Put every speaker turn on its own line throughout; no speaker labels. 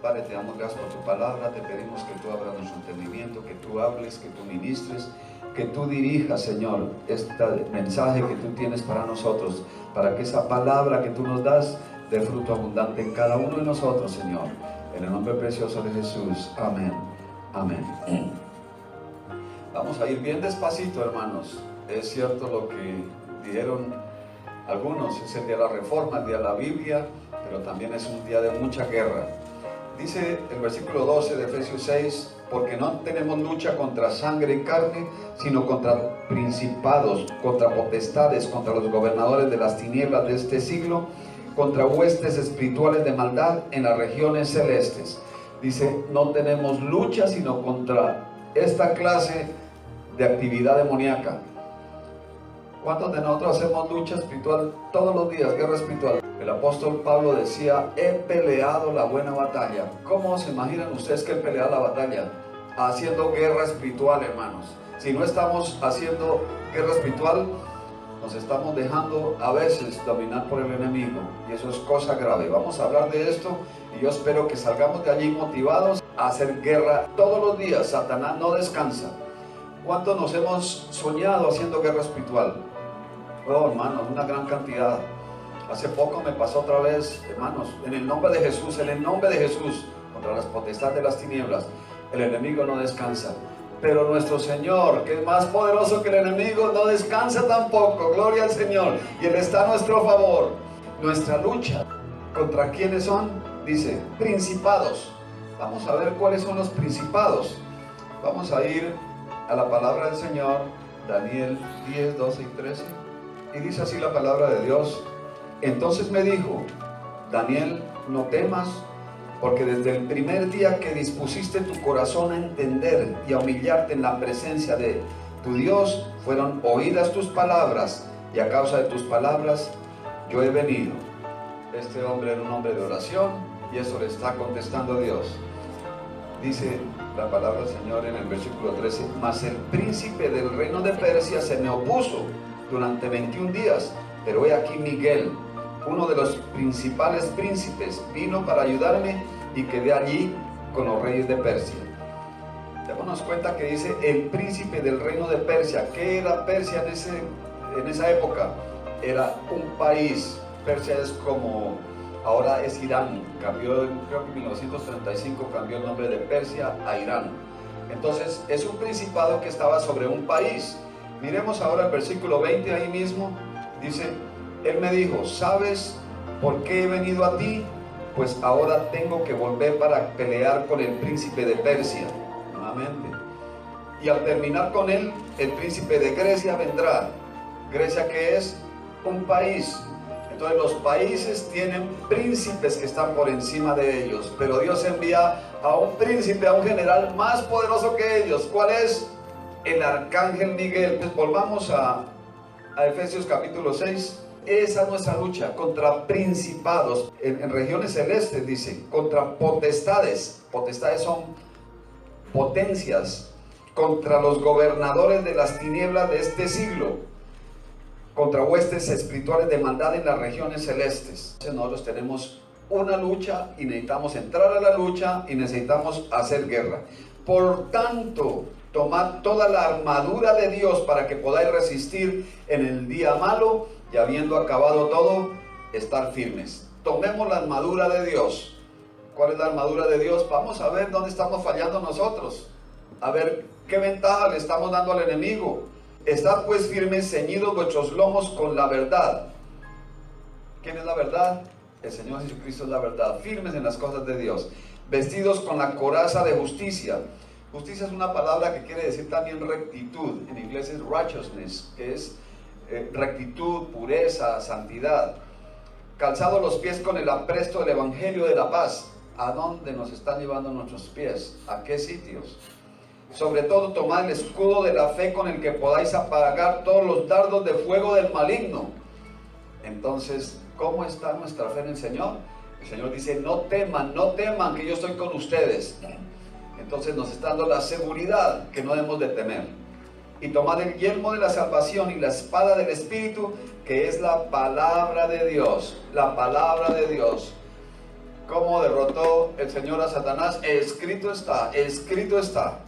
Padre, te damos gracias por tu palabra, te pedimos que tú abras nuestro entendimiento, que tú hables, que tú ministres, que tú dirijas, Señor, este mensaje que tú tienes para nosotros, para que esa palabra que tú nos das dé fruto abundante en cada uno de nosotros, Señor. En el nombre precioso de Jesús. Amén. Amén. Vamos a ir bien despacito, hermanos. Es cierto lo que dijeron algunos, es el día de la Reforma, el día de la Biblia, pero también es un día de mucha guerra. Dice el versículo 12 de Efesios 6, porque no tenemos lucha contra sangre y carne, sino contra principados, contra potestades, contra los gobernadores de las tinieblas de este siglo, contra huestes espirituales de maldad en las regiones celestes. Dice, no tenemos lucha sino contra esta clase de actividad demoníaca. ¿Cuántos de nosotros hacemos lucha espiritual todos los días, guerra espiritual? El apóstol Pablo decía, he peleado la buena batalla. ¿Cómo se imaginan ustedes que él pelea la batalla? Haciendo guerra espiritual, hermanos. Si no estamos haciendo guerra espiritual, nos estamos dejando a veces dominar por el enemigo, y eso es cosa grave. Vamos a hablar de esto y yo espero que salgamos de allí motivados a hacer guerra todos los días. Satanás no descansa. ¿Cuántos nos hemos soñado haciendo guerra espiritual? Oh, hermanos, una gran cantidad. Hace poco me pasó otra vez, hermanos, en el nombre de Jesús, contra las potestades de las tinieblas, el enemigo no descansa. Pero nuestro Señor, que es más poderoso que el enemigo, no descansa tampoco. Gloria al Señor. Y Él está a nuestro favor. Nuestra lucha, ¿contra quiénes son? Dice, principados. Vamos a ver cuáles son los principados. Vamos a ir a la palabra del Señor, Daniel 10, 12 y 13. Y dice así la palabra de Dios. Entonces me dijo, Daniel, no temas, porque desde el primer día que dispusiste tu corazón a entender y a humillarte en la presencia de tu Dios, fueron oídas tus palabras, y a causa de tus palabras yo he venido. Este hombre era un hombre de oración, y eso le está contestando a Dios. Dice la palabra del Señor en el versículo 13, mas el príncipe del reino de Persia se me opuso durante 21 días, pero he aquí Miguel, uno de los principales príncipes, vino para ayudarme y quedé allí con los reyes de Persia. Démonos cuenta que dice el príncipe del reino de Persia. ¿Qué era Persia en esa época? Era un país. Persia es como ahora es Irán. Cambió, creo que en 1935 cambió el nombre de Persia a Irán. Entonces es un principado que estaba sobre un país. Miremos ahora el versículo 20 ahí mismo. Dice, él me dijo, ¿sabes por qué he venido a ti? Pues ahora tengo que volver para pelear con el príncipe de Persia, nuevamente. Y al terminar con él, el príncipe de Grecia vendrá. Grecia, que es un país. Entonces los países tienen príncipes que están por encima de ellos. Pero Dios envía a un príncipe, a un general más poderoso que ellos. ¿Cuál es? El arcángel Miguel. Entonces volvamos a Efesios capítulo 6. Esa es nuestra lucha contra principados en regiones celestes, dice, contra potestades. Potestades son potencias, contra los gobernadores de las tinieblas de este siglo, contra huestes espirituales de maldad en las regiones celestes. Entonces nosotros tenemos una lucha y necesitamos entrar a la lucha y necesitamos hacer guerra. Por tanto, tomad toda la armadura de Dios para que podáis resistir en el día malo, y habiendo acabado todo, estar firmes. Tomemos la armadura de Dios. ¿Cuál es la armadura de Dios? Vamos a ver dónde estamos fallando nosotros. A ver qué ventaja le estamos dando al enemigo. Estad pues firmes, ceñidos vuestros lomos con la verdad. ¿Quién es la verdad? El Señor Jesucristo es la verdad. Firmes en las cosas de Dios. Vestidos con la coraza de justicia. Justicia es una palabra que quiere decir también rectitud. En inglés es righteousness, que es rectitud, pureza, santidad. Calzados los pies con el apresto del evangelio de la paz. ¿A dónde nos están llevando nuestros pies? ¿A qué sitios? Sobre todo tomad el escudo de la fe con el que podáis apagar todos los dardos de fuego del maligno. Entonces, ¿cómo está nuestra fe en el Señor? El Señor dice, no teman que yo estoy con ustedes. Entonces nos está dando la seguridad que no debemos de temer. Y tomad el yelmo de la salvación y la espada del Espíritu, que es la palabra de Dios. La palabra de Dios. ¿Cómo derrotó el Señor a Satanás, escrito está, escrito está.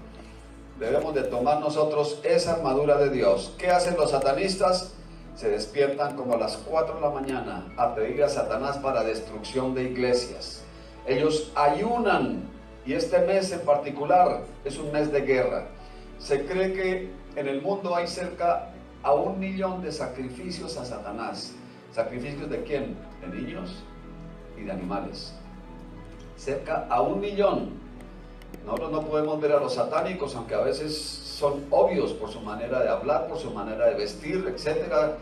Debemos de tomar nosotros esa armadura de Dios. ¿Qué hacen los satanistas? Se despiertan como a las 4 de la mañana a pedirle a Satanás para destrucción de iglesias. Ellos ayunan, y este mes en particular es un mes de guerra. Se cree que en el mundo hay cerca a 1 millón de sacrificios a Satanás. ¿Sacrificios de quién? De niños y de animales. Cerca a 1 millón. Nosotros no podemos ver a los satánicos, aunque a veces son obvios por su manera de hablar, por su manera de vestir, etc.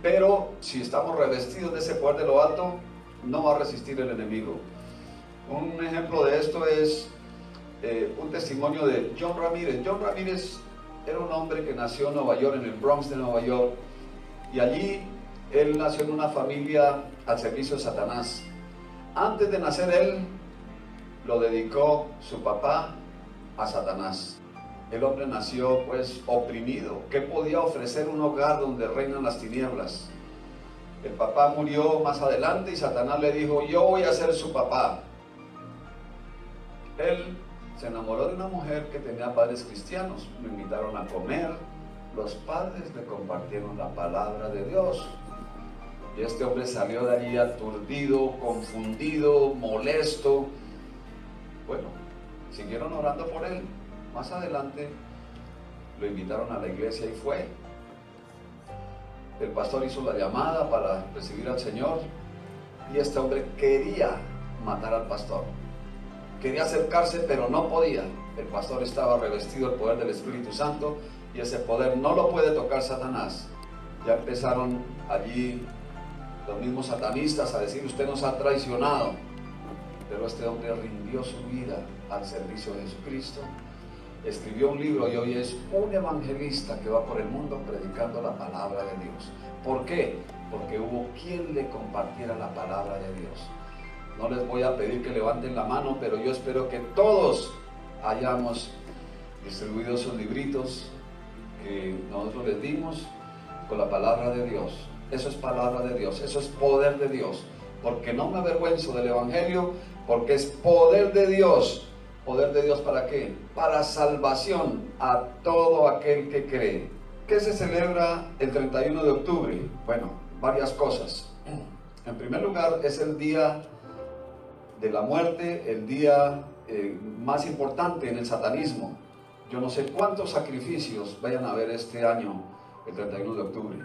Pero si estamos revestidos de ese poder de lo alto, no va a resistir el enemigo. Un ejemplo de esto es un testimonio de John Ramírez. John Ramírez era un hombre que nació en Nueva York, en el Bronx de Nueva York, y allí él nació en una familia al servicio de Satanás. Antes de nacer él, lo dedicó su papá a Satanás. El hombre nació pues oprimido. ¿Qué podía ofrecer un hogar donde reinan las tinieblas? El papá murió más adelante y Satanás le dijo: yo voy a ser su papá. Él se enamoró de una mujer que tenía padres cristianos. Lo invitaron a comer. Los padres le compartieron la palabra de Dios. Y este hombre salió de allí aturdido, confundido, molesto. Bueno, siguieron orando por él. Más adelante lo invitaron a la iglesia y fue. El pastor hizo la llamada para recibir al Señor y este hombre quería matar al pastor. Quería acercarse, pero no podía. El pastor estaba revestido del poder del Espíritu Santo y ese poder no lo puede tocar Satanás. Ya empezaron allí los mismos satanistas a decir: usted nos ha traicionado. Pero este hombre rindió su vida al servicio de Jesucristo, escribió un libro y hoy es un evangelista que va por el mundo predicando la palabra de Dios. ¿Por qué? Porque hubo quien le compartiera la palabra de Dios. No les voy a pedir que levanten la mano, pero yo espero que todos hayamos distribuido esos libritos que nosotros les dimos con la palabra de Dios. Eso es palabra de Dios, eso es poder de Dios. Porque no me avergüenzo del evangelio, porque es poder de Dios. ¿Poder de Dios para qué? Para salvación a todo aquel que cree. ¿Qué se celebra el 31 de octubre? Bueno, varias cosas. En primer lugar, es el día de la muerte, el día más importante en el satanismo. Yo no sé cuántos sacrificios vayan a haber este año, el 31 de octubre.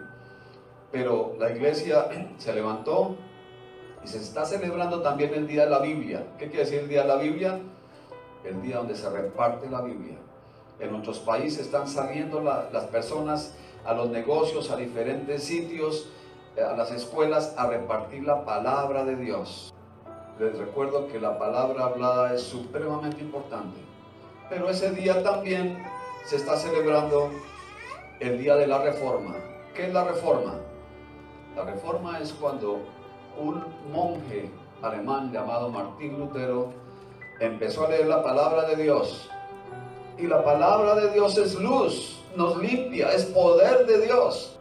Pero la iglesia se levantó y se está celebrando también el día de la Biblia. ¿Qué quiere decir el día de la Biblia? El día donde se reparte la Biblia. En nuestros países están saliendo las personas a los negocios, a diferentes sitios, a las escuelas, a repartir la palabra de Dios. Les recuerdo que la palabra hablada es supremamente importante. Pero ese día también se está celebrando el día de la Reforma. ¿Qué es la Reforma? La Reforma es cuando un monje alemán llamado Martín Lutero empezó a leer la palabra de Dios. Y la palabra de Dios es luz, nos limpia, es poder de Dios.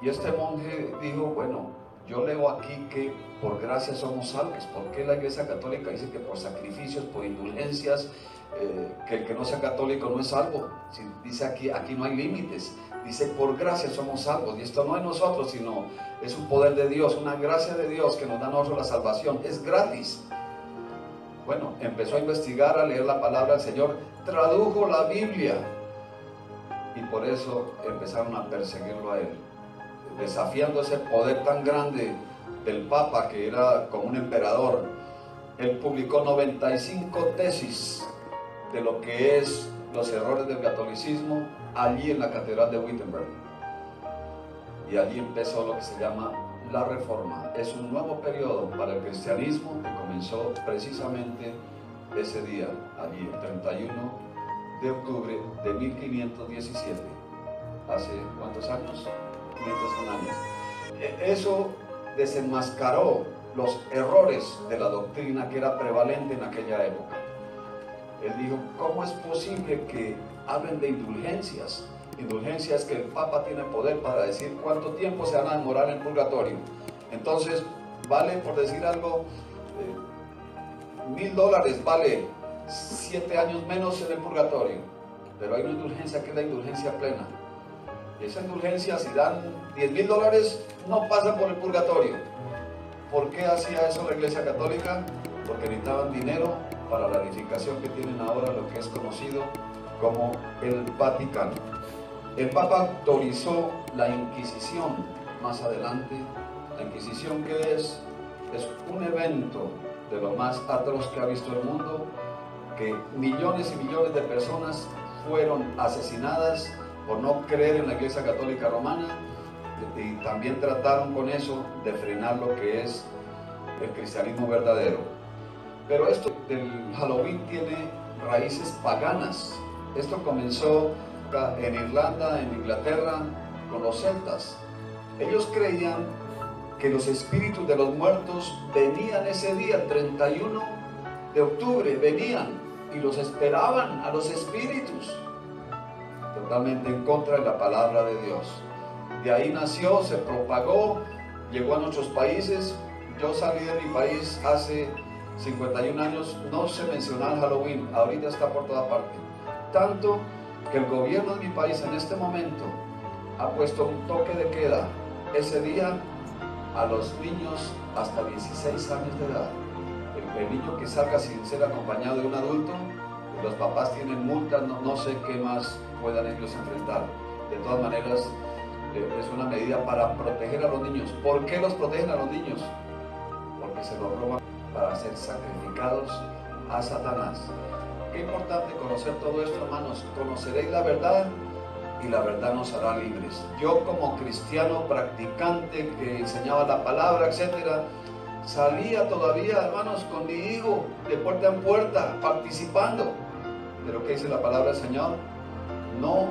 Y este monje dijo: bueno, yo leo aquí que por gracia somos salvos. ¿Por qué la Iglesia Católica dice que por sacrificios, por indulgencias, que el que no sea católico no es salvo? Si dice aquí no hay límites. Dice: por gracia somos salvos. Y esto no es nosotros, sino es un poder de Dios, una gracia de Dios que nos da a nosotros la salvación. Es gratis. Bueno, empezó a investigar, a leer la palabra del Señor, tradujo la Biblia y por eso empezaron a perseguirlo a él, desafiando ese poder tan grande del Papa, que era como un emperador. Él publicó 95 tesis de lo que es los errores del catolicismo allí en la Catedral de Wittenberg. Y allí empezó lo que se llama la Reforma. Es un nuevo periodo para el cristianismo que comenzó precisamente ese día, allí el 31 de octubre de 1517. ¿Hace cuántos años? 501 años. Eso desenmascaró los errores de la doctrina que era prevalente en aquella época. Él dijo: ¿cómo es posible que hablen de indulgencias? Indulgencia es que el Papa tiene poder para decir cuánto tiempo se van a demorar en el purgatorio. Entonces, vale por decir algo, $1000 vale 7 años menos en el purgatorio, pero hay una indulgencia que es la indulgencia plena. Y esa indulgencia, si dan $10,000, no pasan por el purgatorio. ¿Por qué hacía eso la Iglesia Católica? Porque necesitaban dinero para la edificación que tienen ahora, lo que es conocido como el Vaticano. El Papa autorizó la Inquisición más adelante. La Inquisición, ¿qué es? Es un evento de lo más atroz que ha visto el mundo, que millones y millones de personas fueron asesinadas por no creer en la Iglesia Católica Romana, y también trataron con eso de frenar lo que es el cristianismo verdadero. Pero esto del Halloween tiene raíces paganas. Esto comenzó en Irlanda, en Inglaterra, con los celtas. Ellos creían que los espíritus de los muertos venían ese día, el 31 de octubre, venían y los esperaban a los espíritus, totalmente en contra de la palabra de Dios. De ahí nació, se propagó, llegó a nuestros países. Yo salí de mi país hace 51 años, no se mencionaba el Halloween, ahorita está por toda parte. Tanto que el gobierno de mi país en este momento ha puesto un toque de queda ese día a los niños hasta 16 años de edad. El niño que salga sin ser acompañado de un adulto, los papás tienen multas, no sé qué más puedan ellos enfrentar. De todas maneras, es una medida para proteger a los niños. ¿Por qué los protegen a los niños? Porque se los roban para ser sacrificados a Satanás. Qué importante conocer todo esto, hermanos. Conoceréis la verdad y la verdad nos hará libres. Yo, como cristiano practicante que enseñaba la palabra, etcétera, salía todavía, hermanos, con mi hijo de puerta en puerta, participando. Pero ¿qué dice la palabra del Señor? No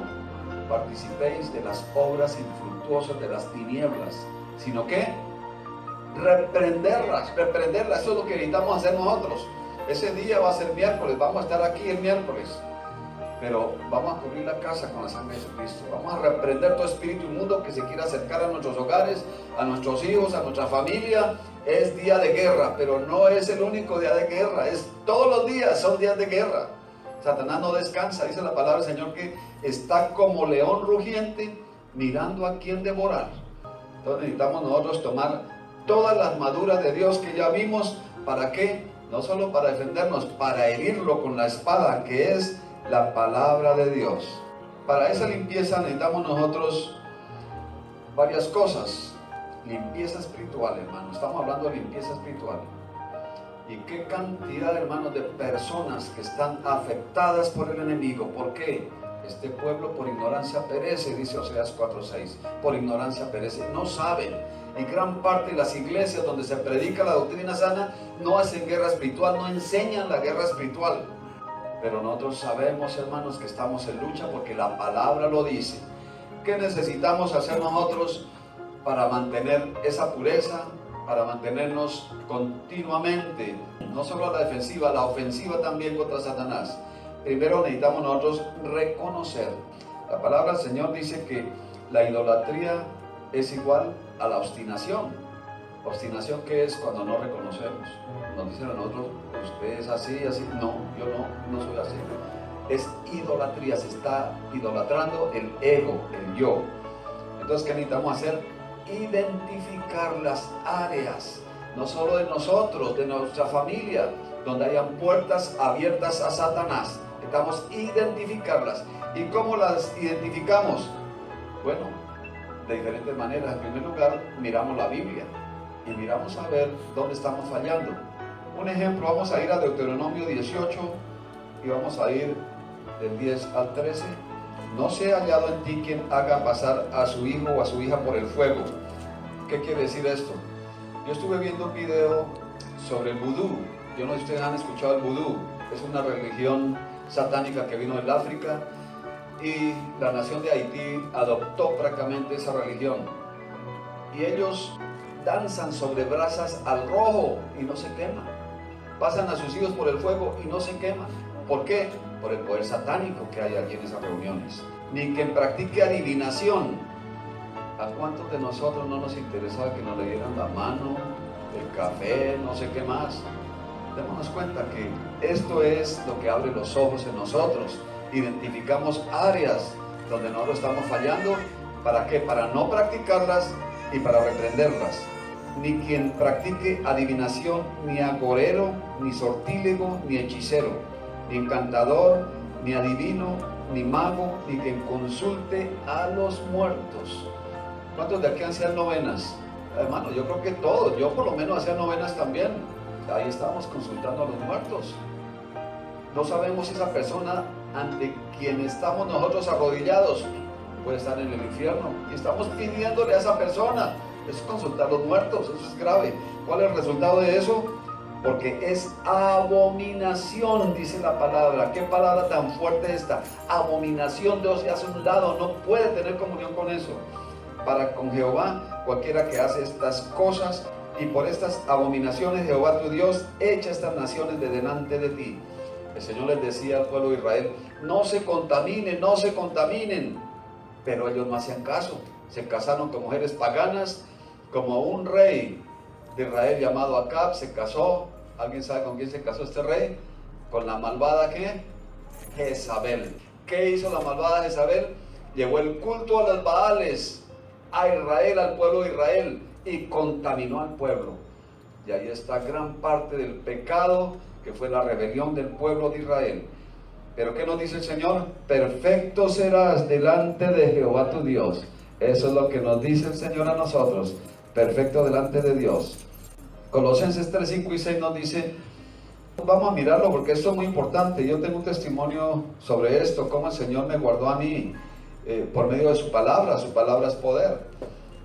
participéis de las obras infructuosas de las tinieblas, sino que reprenderlas. Eso es lo que necesitamos hacer nosotros. Ese día va a ser miércoles, vamos a estar aquí el miércoles, pero vamos a cubrir la casa con la sangre de Jesucristo. Vamos a reprender todo espíritu inmundo que se quiera acercar a nuestros hogares, a nuestros hijos, a nuestra familia. Es día de guerra, pero no es el único día de guerra, es todos los días son días de guerra. Satanás no descansa, dice la palabra del Señor, que está como león rugiente mirando a quién devorar. Entonces necesitamos nosotros tomar todas las armaduras de Dios que ya vimos. ¿Para qué? No solo para defendernos, para herirlo con la espada, que es la palabra de Dios. Para esa limpieza necesitamos nosotros varias cosas. Limpieza espiritual, hermano. Estamos hablando de limpieza espiritual. Y qué cantidad, hermanos, de personas que están afectadas por el enemigo. ¿Por qué? Este pueblo por ignorancia perece, dice Oseas 4:6. Por ignorancia perece, no saben. Y gran parte de las iglesias donde se predica la doctrina sana no hacen guerra espiritual, no enseñan la guerra espiritual. Pero nosotros sabemos, hermanos, que estamos en lucha porque la palabra lo dice. ¿Qué necesitamos hacer nosotros para mantener esa pureza? Para mantenernos continuamente, no solo a la defensiva, la ofensiva también contra Satanás. Primero necesitamos nosotros reconocer. La palabra del Señor dice que la idolatría es igual a la obstinación. Obstinación, ¿qué es? Cuando no reconocemos. Nos dicen a nosotros, usted es así, así. No, yo no soy así. Es idolatría, se está idolatrando el ego, el yo. Entonces, ¿qué necesitamos hacer? Identificar las áreas, no solo de nosotros, de nuestra familia, donde hayan puertas abiertas a Satanás. Necesitamos identificarlas. ¿Y cómo las identificamos? Bueno, de diferentes maneras. En primer lugar, miramos la Biblia y miramos a ver dónde estamos fallando. Un ejemplo, vamos a ir a Deuteronomio 18 y vamos a ir del 10 al 13. No se ha hallado en ti quien haga pasar a su hijo o a su hija por el fuego. ¿Qué quiere decir esto? Yo estuve viendo un video sobre el vudú. Yo no sé si ustedes han escuchado el vudú. Es una religión satánica que vino del África y la nación de Haití adoptó prácticamente esa religión. Y ellos danzan sobre brasas al rojo y no se queman. Pasan a sus hijos por el fuego y no se queman. ¿Por qué? Por el poder satánico que hay allí en esas reuniones. Ni quien practique adivinación. ¿A cuántos de nosotros no nos interesaba que nos le dieran la mano, el café, no sé qué más? Démonos cuenta que esto es lo que abre los ojos en nosotros. Identificamos áreas donde nosotros estamos fallando. ¿Para qué? Para no practicarlas y para reprenderlas. Ni quien practique adivinación, ni agorero, ni sortílego, ni hechicero, ni encantador, ni adivino, ni mago, ni quien consulte a los muertos. ¿Cuántos de aquí hacían novenas? Hermano, yo creo que todos. Yo por lo menos hacía novenas también. Ahí estábamos consultando a los muertos. No sabemos si esa persona ante quien estamos nosotros arrodillados puede estar en el infierno. Y estamos pidiéndole a esa persona. Eso es consultar a los muertos. Eso es grave. ¿Cuál es el resultado de eso? Porque es abominación, dice la palabra. ¿Qué palabra tan fuerte esta? Abominación. Dios se hace a un lado. No puede tener comunión con eso. Para con Jehová, cualquiera que hace estas cosas, y por estas abominaciones Jehová tu Dios echa estas naciones de delante de ti. El Señor les decía al pueblo de Israel: no se contaminen, no se contaminen. Pero ellos no hacían caso. Se casaron con mujeres paganas, como un rey de Israel llamado Acab se casó. ¿Alguien sabe con quién se casó este rey? Con la malvada ¿qué? Jezabel. ¿Qué hizo la malvada Jezabel? Llevó el culto a los Baales a Israel, al pueblo de Israel, y contaminó al pueblo. Y ahí está gran parte del pecado, que fue la rebelión del pueblo de Israel. Pero ¿qué nos dice el Señor? Perfecto serás delante de Jehová tu Dios. Eso es lo que nos dice el Señor a nosotros. Perfecto delante de Dios. Colosenses 3, 5 y 6 nos dice, vamos a mirarlo porque esto es muy importante. Yo tengo un testimonio sobre esto, cómo el Señor me guardó a mí por medio de su palabra es poder.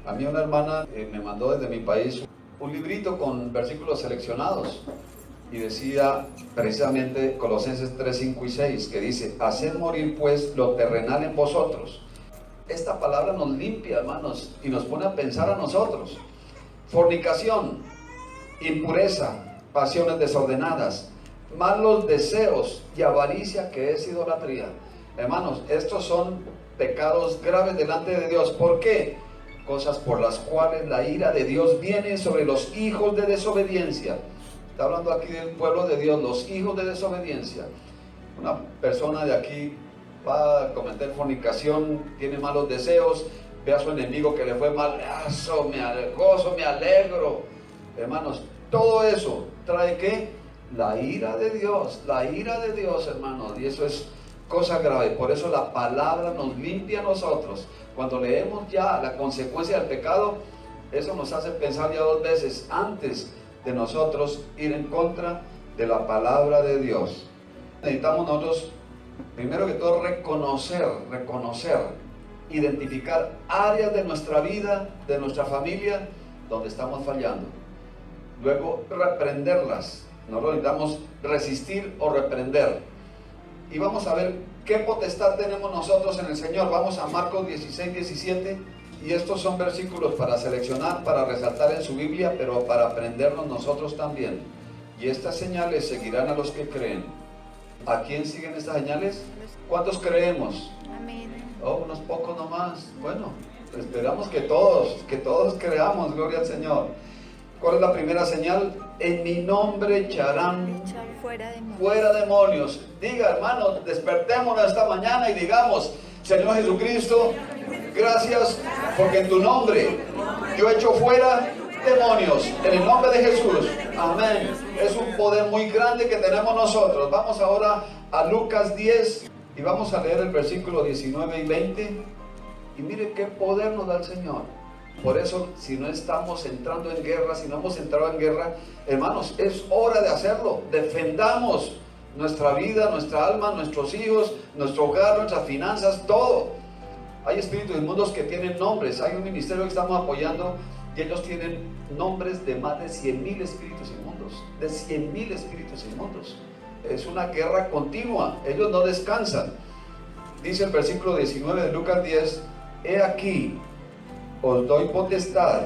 A mí una hermana me mandó desde mi país un librito con versículos seleccionados y decía precisamente Colosenses 3, 5 y 6, que dice, haced morir pues lo terrenal en vosotros. Esta palabra nos limpia, hermanos, y nos pone a pensar a nosotros. Fornicación, impureza, pasiones desordenadas, malos deseos y avaricia, que es idolatría. Hermanos, estos son pecados graves delante de Dios. ¿Por qué? Cosas por las cuales la ira de Dios viene sobre los hijos de desobediencia. Está hablando aquí del pueblo de Dios, los hijos de desobediencia. Una persona de aquí va a cometer fornicación, tiene malos deseos, ve a su enemigo que le fue mal, eso me gozo, me alegro. Hermanos, todo eso trae ¿qué? La ira de Dios, hermanos, y eso es cosa grave. Por eso la palabra nos limpia a nosotros. Cuando leemos ya la consecuencia del pecado, eso nos hace pensar ya dos veces antes de nosotros ir en contra de la palabra de Dios. Necesitamos nosotros, primero que todo, reconocer, identificar áreas de nuestra vida, de nuestra familia, donde estamos fallando. Luego, reprenderlas. Nosotros necesitamos resistir o reprender. Y vamos a ver qué potestad tenemos nosotros en el Señor. Vamos a Marcos 16, 17. Y estos son versículos para seleccionar, para resaltar en su Biblia, pero para aprendernos nosotros también. Y estas señales seguirán a los que creen. ¿A quién siguen estas señales? ¿Cuántos creemos?
Amén.
Oh, unos pocos nomás. Bueno, esperamos que todos creamos, gloria al Señor. ¿Cuál es la primera señal? En mi nombre echarán fuera demonios. Diga, hermano, despertémonos esta mañana y digamos, Señor Jesucristo, gracias porque en tu nombre yo echo fuera demonios, en el nombre de Jesús. Amén. Es un poder muy grande que tenemos nosotros. Vamos ahora a Lucas 10 y vamos a leer el versículo 19 y 20. Y mire qué poder nos da el Señor. Por eso, si no estamos entrando en guerra, si no hemos entrado en guerra, hermanos, es hora de hacerlo. Defendamos nuestra vida, nuestra alma, nuestros hijos, nuestro hogar, nuestras finanzas, todo. Hay espíritus inmundos que tienen nombres. Hay un ministerio que estamos apoyando y ellos tienen nombres de más de 100,000 espíritus inmundos. De 100,000 espíritus inmundos. Es una guerra continua. Ellos no descansan. Dice el versículo 19 de Lucas 10, he aquí, os doy potestad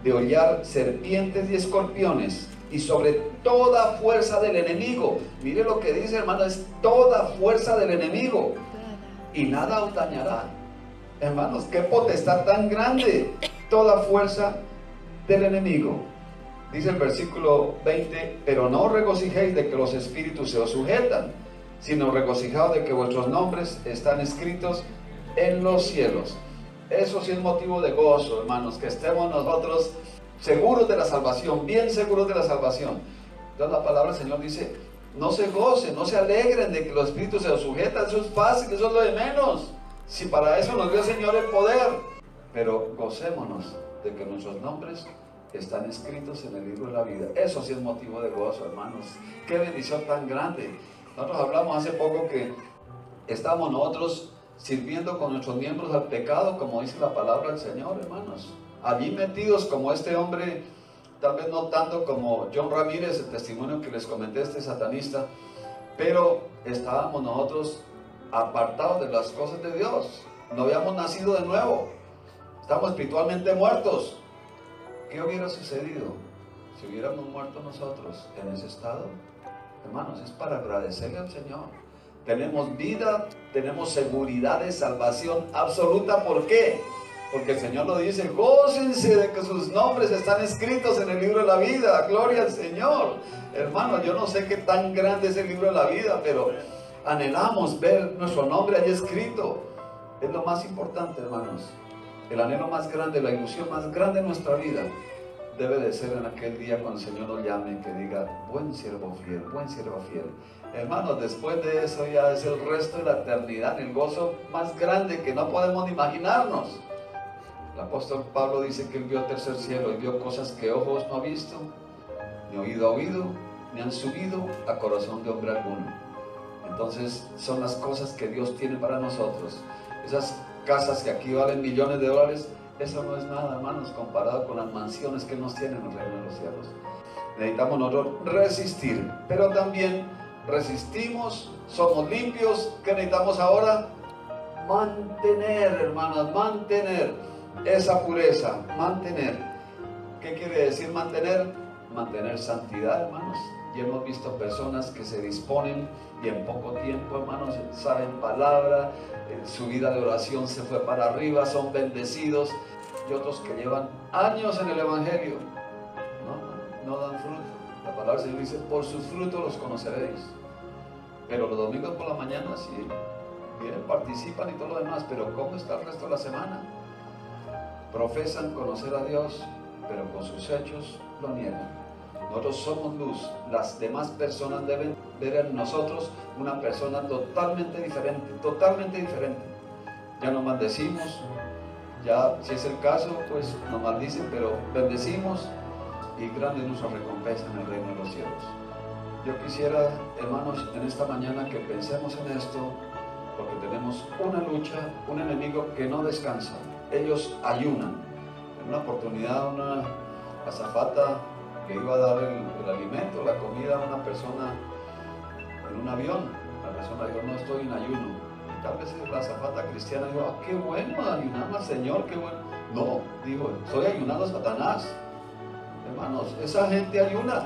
de hollar serpientes y escorpiones y sobre toda fuerza del enemigo. Mire lo que dice, hermano, es toda fuerza del enemigo y nada os dañará. Hermanos, qué potestad tan grande. Toda fuerza del enemigo Dice el versículo 20, pero no os regocijéis de que los espíritus se os sujetan, sino regocijaos de que vuestros nombres están escritos en los cielos. Eso sí es motivo de gozo, hermanos, que estemos nosotros seguros de la salvación, bien seguros de la salvación. Entonces la palabra del Señor dice, no se gocen, no se alegren de que los espíritus se os sujetan, eso es fácil, eso es lo de menos. Si para eso nos dio el Señor el poder, pero gocémonos de que nuestros nombres están escritos en el libro de la vida. Eso sí es motivo de gozo, hermanos. Qué bendición tan grande. Nosotros hablamos hace poco que estamos nosotros sirviendo con nuestros miembros al pecado, como dice la palabra del Señor, hermanos. Allí metidos como este hombre, tal vez no tanto como John Ramírez, el testimonio que les comenté, este satanista, pero estábamos nosotros apartados de las cosas de Dios. No habíamos nacido de nuevo. Estamos espiritualmente muertos. ¿Qué hubiera sucedido si hubiéramos muerto nosotros en ese estado? Hermanos, es para agradecerle al Señor. Tenemos vida, tenemos seguridad de salvación absoluta. ¿Por qué? Porque el Señor lo dice, gócense de que sus nombres están escritos en el libro de la vida. Gloria al Señor. Hermanos, yo no sé qué tan grande es el libro de la vida, pero anhelamos ver nuestro nombre allí escrito. Es lo más importante, hermanos. El anhelo más grande, la ilusión más grande de nuestra vida debe de ser en aquel día cuando el Señor nos llame y que diga, buen siervo fiel, buen siervo fiel. Hermanos, después de eso ya es el resto de la eternidad, el gozo más grande que no podemos ni imaginarnos. El apóstol Pablo dice que él vio el tercer cielo y vio cosas que ojos no ha visto, ni oído ha oído, ni han subido a corazón de hombre alguno. Entonces son las cosas que Dios tiene para nosotros. Esas casas que aquí valen millones de dólares, eso no es nada, hermanos, comparado con las mansiones que Él nos tiene en el reino de los cielos. Necesitamos nosotros resistir, pero también resistimos, somos limpios. ¿Qué necesitamos ahora? Mantener, hermanos, mantener esa pureza, mantener. ¿Qué quiere decir mantener? Mantener santidad, hermanos. Y hemos visto personas que se disponen y en poco tiempo, hermanos, saben palabra, su vida de oración se fue para arriba, son bendecidos. Y otros que llevan años en el Evangelio no dan fruto. La palabra del Señor dice, por sus frutos los conoceréis. Pero los domingos por la mañana sí, vienen, participan y todo lo demás, pero ¿cómo está el resto de la semana? Profesan conocer a Dios, pero con sus hechos lo niegan. Nosotros somos luz, las demás personas deben ver en nosotros una persona totalmente diferente, Ya nos maldecimos, ya si es el caso, pues nos maldicen, pero bendecimos y grande es nuestra recompensa en el reino de los cielos. Yo quisiera, hermanos, en esta mañana que pensemos en esto, porque tenemos una lucha, un enemigo que no descansa. Ellos ayunan. En una oportunidad, una azafata que iba a dar el alimento, la comida a una persona en un avión. La persona dijo, no estoy en ayuno. Y tal vez la azafata cristiana dijo, ah, qué bueno, ayunamos al Señor, qué bueno. No, dijo, estoy ayunando a Satanás. Hermanos, esa gente ayuna.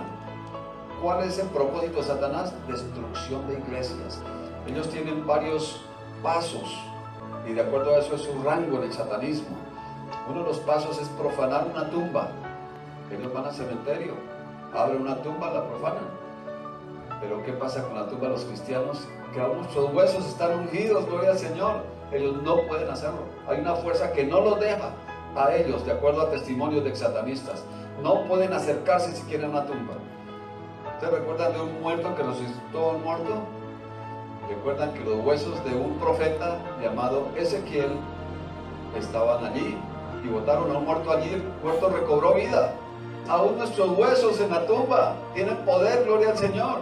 ¿Cuál es el propósito de Satanás? Destrucción de iglesias. Ellos tienen varios pasos y de acuerdo a eso es su rango en el satanismo. Uno de los pasos es profanar una tumba. Ellos van al cementerio, abren una tumba, la profanan. Pero ¿qué pasa con la tumba de los cristianos? Que aún nuestros huesos están ungidos, gloria al Señor. Ellos no pueden hacerlo. Hay una fuerza que no los deja a ellos, de acuerdo a testimonios de satanistas. No pueden acercarse si quieren a una tumba. ¿Ustedes recuerdan de un muerto que resucitó a un muerto? Recuerdan que los huesos de un profeta llamado Ezequiel estaban allí y botaron a un muerto allí, el muerto recobró vida. Aún nuestros huesos en la tumba tienen poder, gloria al Señor.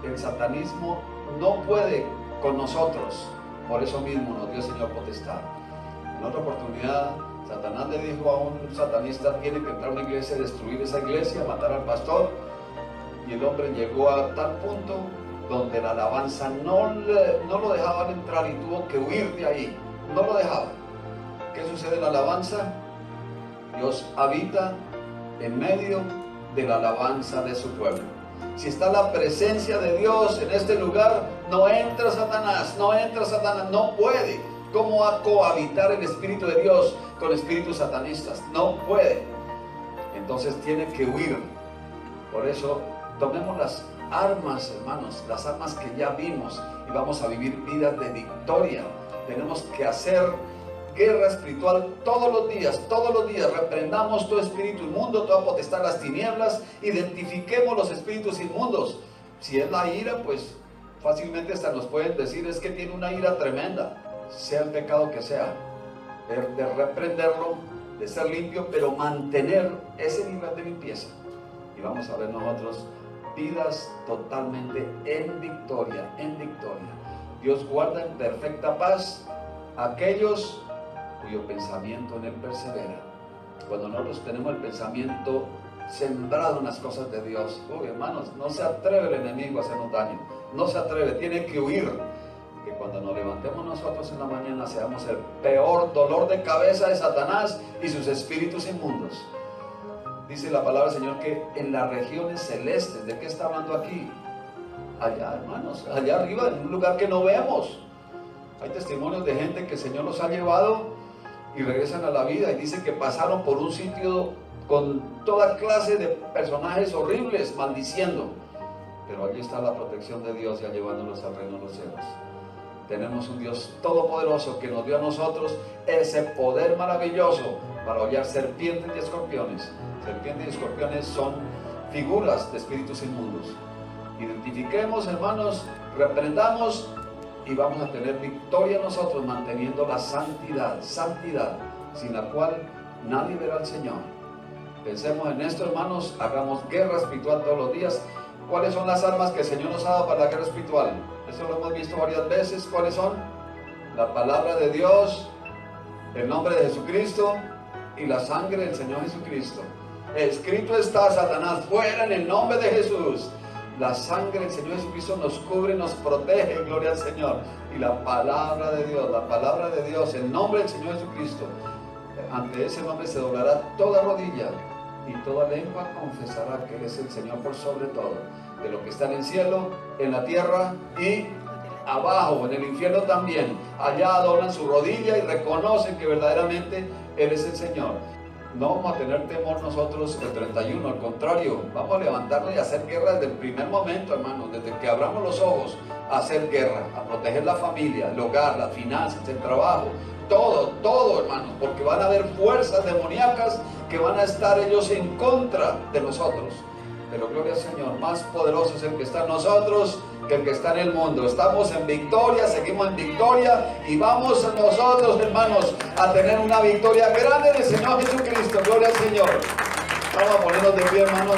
El satanismo no puede con nosotros, por eso mismo nos dio el Señor potestad. En otra oportunidad, Satanás le dijo a un satanista, tiene que entrar a una iglesia, destruir esa iglesia, matar al pastor. Y el hombre llegó a tal punto donde la alabanza no lo dejaban entrar y tuvo que huir de ahí. No lo dejaban. ¿Qué sucede en la alabanza? Dios habita en medio de la alabanza de su pueblo. Si está la presencia de Dios en este lugar, no entra Satanás, no puede. ¿Cómo va a cohabitar el Espíritu de Dios con espíritus satanistas? No puede. Entonces tiene que huir. Por eso, tomemos las armas, hermanos, las armas que ya vimos, y vamos a vivir vidas de victoria. Tenemos que hacer guerra espiritual todos los días, reprendamos todo espíritu inmundo, toda potestad de las tinieblas, identifiquemos los espíritus inmundos. Si es la ira, pues fácilmente hasta nos pueden decir, es que tiene una ira tremenda, sea el pecado que sea, de reprenderlo, de ser limpio, pero mantener ese nivel de limpieza. Y vamos a ver nosotros vidas totalmente en victoria, en victoria. Dios guarda en perfecta paz aquellos cuyo pensamiento en Él persevera. Cuando nosotros tenemos el pensamiento sembrado en las cosas de Dios, hermanos, no se atreve el enemigo a hacernos daño, no se atreve, tiene que huir. Que cuando nos levantemos nosotros en la mañana seamos el peor dolor de cabeza de Satanás y sus espíritus inmundos. Dice la palabra del Señor que en las regiones celestes, ¿de qué está hablando aquí? Allá, hermanos, allá arriba, en un lugar que no vemos. Hay testimonios de gente que el Señor los ha llevado y regresan a la vida, y dice que pasaron por un sitio con toda clase de personajes horribles, maldiciendo, pero allí está la protección de Dios, ya llevándolos al reino de los cielos. Tenemos un Dios todopoderoso que nos dio a nosotros ese poder maravilloso para hollar serpientes y escorpiones. Serpientes y escorpiones son figuras de espíritus inmundos. Identifiquemos, hermanos, reprendamos, y vamos a tener victoria nosotros manteniendo la santidad, sin la cual nadie verá al Señor. Pensemos en esto, hermanos, hagamos guerra espiritual todos los días. ¿Cuáles son las armas que el Señor nos ha dado para la guerra espiritual? Eso lo hemos visto varias veces. ¿Cuáles son? La palabra de Dios, el nombre de Jesucristo y la sangre del Señor Jesucristo. Escrito está: Satanás, fuera en el nombre de Jesús. La sangre del Señor Jesucristo nos cubre, nos protege, gloria al Señor. Y la palabra de Dios, el nombre del Señor Jesucristo. Ante ese nombre se doblará toda rodilla y toda lengua confesará que Él es el Señor por sobre todo, de lo que está en el cielo, en la tierra y abajo, en el infierno también. Allá doblan su rodilla y reconocen que verdaderamente Él es el Señor. No vamos a tener temor nosotros el 31, al contrario, vamos a levantarnos y a hacer guerra desde el primer momento, hermanos, desde que abramos los ojos, a hacer guerra, a proteger la familia, el hogar, las finanzas, el trabajo, todo, hermanos, porque van a haber fuerzas demoníacas que van a estar ellos en contra de nosotros. Pero gloria al Señor, más poderoso es el que está en nosotros que el que está en el mundo. Estamos en victoria, seguimos en victoria, y vamos nosotros, hermanos, a tener una victoria grande en el Señor Jesucristo. Gloria al Señor. Vamos a ponernos de pie, hermanos.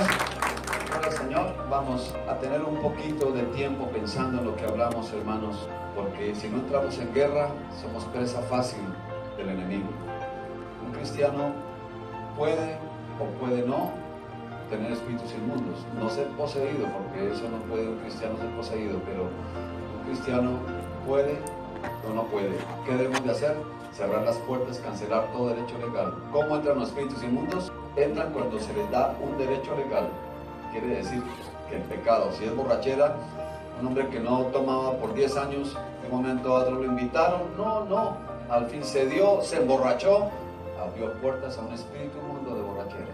Gloria al Señor. Vamos a tener un poquito de tiempo pensando en lo que hablamos, hermanos, porque si no entramos en guerra, somos presa fácil del enemigo. Un cristiano puede o puede no tener espíritus inmundos, no ser poseído, porque eso no puede un cristiano ser poseído, pero un cristiano puede o no puede. ¿Qué debemos de hacer? Cerrar las puertas, cancelar todo derecho legal. ¿Cómo entran los espíritus inmundos? Entran cuando se les da un derecho legal. Quiere decir que el pecado, si es borrachera, un hombre que no tomaba por 10 años, de un momento a otro lo invitaron, no, al fin se dio, se emborrachó, abrió puertas a un espíritu inmundo de borrachera.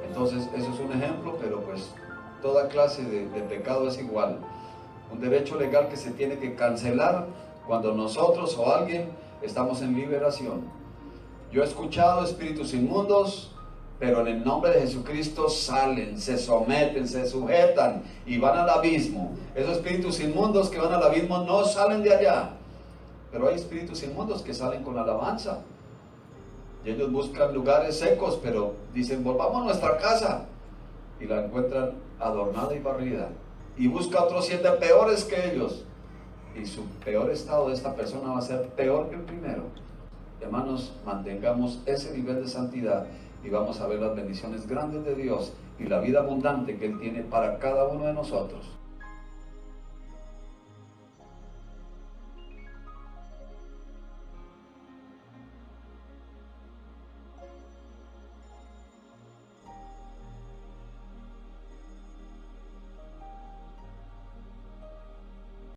Entonces, eso es un ejemplo, pero pues toda clase de pecado es igual. Un derecho legal que se tiene que cancelar cuando nosotros o alguien estamos en liberación. Yo he escuchado espíritus inmundos, pero en el nombre de Jesucristo salen, se someten, se sujetan y van al abismo. Esos espíritus inmundos que van al abismo no salen de allá, pero hay espíritus inmundos que salen con alabanza. Y ellos buscan lugares secos, pero dicen, volvamos a nuestra casa. Y la encuentran adornada y barrida. Y busca otros 7 peores que ellos. Y su peor estado de esta persona va a ser peor que el primero. Hermanos, mantengamos ese nivel de santidad y vamos a ver las bendiciones grandes de Dios y la vida abundante que Él tiene para cada uno de nosotros.